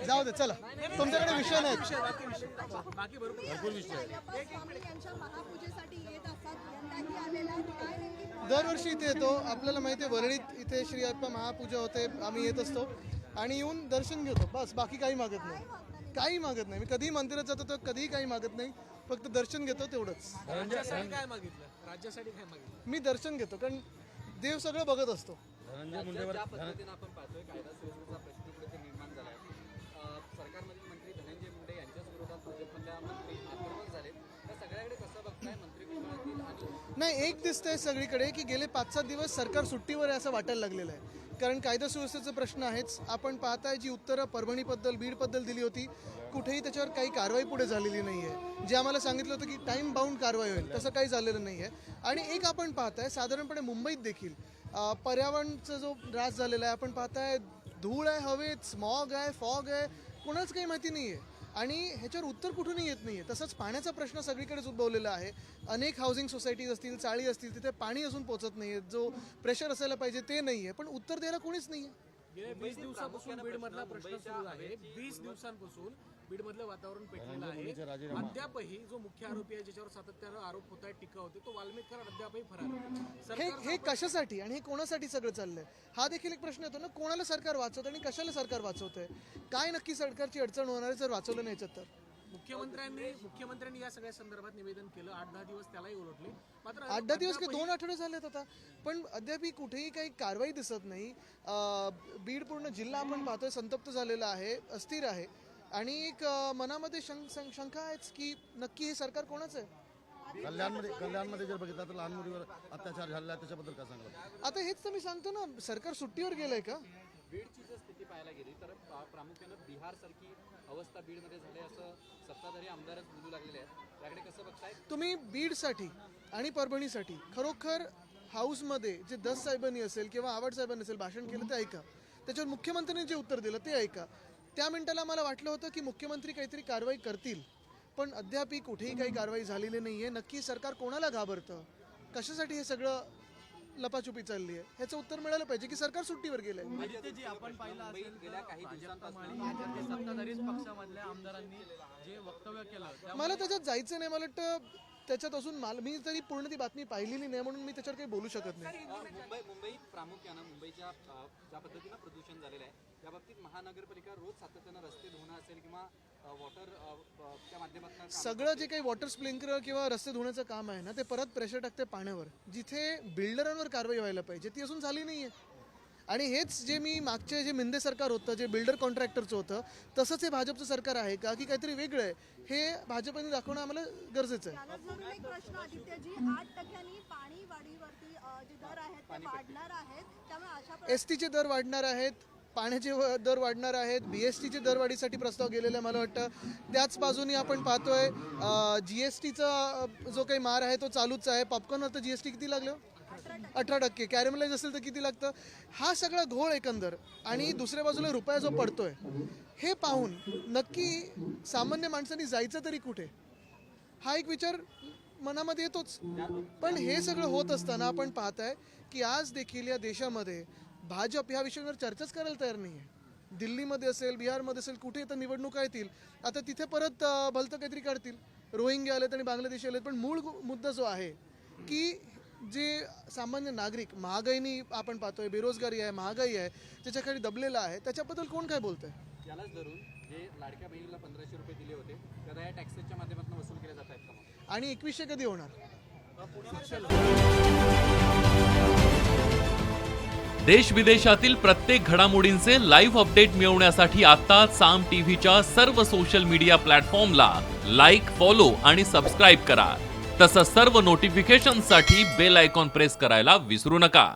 जाऊ दे चला, तुमच्याकडे विषय नाही. दरवर्षी इथे येतो, आपल्याला माहिती आहे वरळीत इथे श्री अप्पा महापूजा होते, आम्ही येत असतो आणि येऊन दर्शन घेतो बस, बाकी काही मागत नाही, काही मागत नाही. मी कधीही मंदिरात जातो तर कधीही काही मागत नाही, फक्त दर्शन घेतो तेवढंच. काय मागितलं राज्यासाठी, काय मागितलं? मी दर्शन घेतो कारण देव सगळं बघत असतो. ज्या पद्धतीने आपण पाहतोय कायदा सुव्यवस्थेचा प्रश्न कुठे निर्माण झालाय, सरकारमधील मंत्री धनंजय मुंडे यांच्याच विरोधात भाजपमधल्या मंत्री आक्रमक झाले, त्या सगळ्याकडे कसं बघताय मंत्रिमंडळातील? आणि नाही, एक दिसतंय सगळीकडे की गेले 5-7 दिवस सरकार सुट्टीवर आहे असं वाटायला लागलेलं आहे, कारण कायदा सुव्यवस्थेचा प्रश्न आहेच. आपण पाहताय जी उत्तरं परभणीबद्दल बीडबद्दल दिली होती, कुठेही त्याच्यावर काही कारवाई पुढे झालेली नाही आहे. जे आम्हाला सांगितलं होतं की टाईम बाउंड कारवाई होईल, तसं काही झालेलं नाही आहे. आणि एक आपण पाहताय साधारणपणे मुंबईत देखील पर्यावरणाचा जो ऱ्हास झालेला आहे, आपण पाहताय धूळ आहे हवेत, स्मॉग आहे, फॉग आहे, कोणाच काही माहिती नाही आहे आणि ह्याच्यावर उत्तर कुठूनही येत नाही आहे. तसंच पाण्याचा प्रश्न सगळीकडेच उद्भवलेला आहे. अनेक हाऊसिंग सोसायटीज असतील, चाळी असतील, तिथे पाणी अजून पोचत नाही आहे, जो प्रेशर असायला पाहिजे ते नाही आहे, पण उत्तर द्यायला कोणीच नाही आहे. गेल्या 20 दिवसापासून बीडमधला प्रश्न सुरू आहे. 20 दिवसांपासून बीडमधलं वातावरण पेटलेलं आहे. अद्यापही जो मुख्य आरोपी आहे, ज्याच्यावर सातत्यानं आरोप होत आहेत, टीका होते, तो वाल्मिककर अद्यापही फरार आहे. हे कशासाठी आणि हे कोणासाठी सगळं चाललंय, हा देखील एक प्रश्न येतो ना. कोणाला सरकार वाचवतं आणि कशाला सरकार वाचवतंय, काय नक्की सरकारची अडचण होणार आहे जर वाचवलं नाही तर? मुख्यमंत्र्यांनी या सगळ्या संदर्भात निवेदन केलं. 8-10 दिवस त्यालाही ओळखले, मात्र 8-10 दिवस की 2 आठवडे झालेत आता, पण अद्यापही कुठेही काही कारवाई दिसत नाही. बीड पूर्ण जिल्हा आपण पाहतोय संतप्त झालेला आहे, अस्थिर आहे आणि एक मनामध्ये शंका आहेच की नक्की हे सरकार कोणाचं आहे. कल्याणमध्ये जर बघितलं तर लहान मुलीवर अत्याचार झालेला आहे, त्याच्याबद्दल काय सांगतो? आता हेच तर मी सांगतो ना, सरकार सुट्टीवर गेलंय का? बीडची जर स्थिती पाहायला गेली तर प्रामुख्यानं बिहारसारखी अवस्था बीडमध्ये झाली असं सत्ताधारी आमदारच बोलू लागलेले आहेत. त्याकडे कसं बघताय तुम्ही? बीडसाठी आणि परभणीसाठी खरोखर हाऊसमध्ये जे दस साहेबांनी असेल किंवा आवड साहेबांनी असेल भाषण केलं ते ऐका, त्याच्यावर मुख्यमंत्र्यांनी जे उत्तर दिलं ते ऐका. त्या मिनिटाला मला वाटलं होतं की मुख्यमंत्री काहीतरी कारवाई करतील, पण अद्याप कुठेही काही कारवाई झालेली नाही आहे. नक्की सरकार कोणाला घाबरतं, कशासाठी हे सगळं लपाछुपी चालली आहे, ह्याचं उत्तर मिळालं पाहिजे की सरकार सुट्टीवर गेलंय. आदित्यजी, आपण पाहिलं असेल गेल्या काही दिवसांपासून भाजपच्या सत्ताधारीच पक्षामधल्या आमदारांनी जे वक्तव्य केलं, मला त्याच्यात जायचं नाही. मला वाटतं त्याच्यात असून मी तरी पूर्ण ती बातमी पाहिलेली नाही म्हणून मी त्याच्यावर काही बोलू शकत नाही. मुंबईत प्रामुख्यानं मुंबईच्या ज्या पद्धतीनं प्रदूषण झालेलं आहे त्या बाबतीत महानगरपालिका रोज सातत्यानं रस्ते धुणं असेल किंवा वॉटरच्या माध्यमातून सगळं जे काही वॉटर स्प्रिंकलर किंवा रस्ते धुण्याचं काम आहे ना, ते परत प्रेशर टाकते पाण्यावर. जिथे बिल्डरांवर कारवाई व्हायला पाहिजे ती अजून झाली नाही आहे. आणि हेच जे मी मागचे जे मिंदे सरकार होतं, जे बिल्डर कॉन्ट्रॅक्टरचं होतं, तसंच हे भाजपचं सरकार आहे का की काहीतरी वेगळं आहे, हे भाजपने दाखवणं आम्हाला गरजेचं आहे. एक प्रश्न आदित्यजी, 8% पाणी वाढीवरती जे दर आहेत ते वाढणार आहेत, त्यामुळे अशा एसटीचे दर वाढणार आहेत, पाण्याचे दर वाढणार आहेत, BSTचे दरवाढीसाठी प्रस्ताव गेलेला आहे मला वाटतं. त्याच बाजूने आपण पाहतोय GSTचा जो काही मार आहे तो चालूच आहे. पॉपकॉर्नवर तर GST किती लागलं? 18%. कॅरेमलाइज असेल तर किती लागतं? हा सगळा घोळ एकंदर आणि दुसऱ्या बाजूला रुपया जो पडतोय, हे पाहून नक्की सामान्य माणसांनी जायचं तरी कुठे, हा एक विचार मनामध्ये येतोच. पण हे सगळं होत असताना आपण पाहताय की आज देखील या देशामध्ये भाजप ह्या विषयावर चर्चाच करायला तयार नाही आहे. दिल्लीमध्ये असेल, बिहारमध्ये असेल, कुठे तर निवडणुका येतील, आता तिथे परत भलतं काहीतरी काढतील, रोहिंग्या आलेत आणि बांगलादेशी आलेत. पण मूळ मुद्दा जो आहे की जे सामान्य नागरिक, महागाईनी आपण पाहतोय, बेरोजगारी आहे, महागाई आहे, त्याच्याखाली दबलेला आहे, त्याच्याबद्दल कोण काय बोलतंय? यालाच धरून जे लाडक्या बहिणीला 1500 रुपये दिले होते तर या टॅक्सेसच्या माध्यमातून वसूल केले जात आहेत का? आणि 2100 कधी होणार? देश विदेशातील प्रत्येक घडामोडींचे लाईव्ह अपडेट मिळवण्यासाठी आता साम टीव्हीच्या सर्व सोशल मीडिया प्लॅटफॉर्मला लाईक, फॉलो आणि सबस्क्राईब करा. तसंच सर्व नोटिफिकेशनसाठी बेल आयकॉन प्रेस करायला विसरू नका.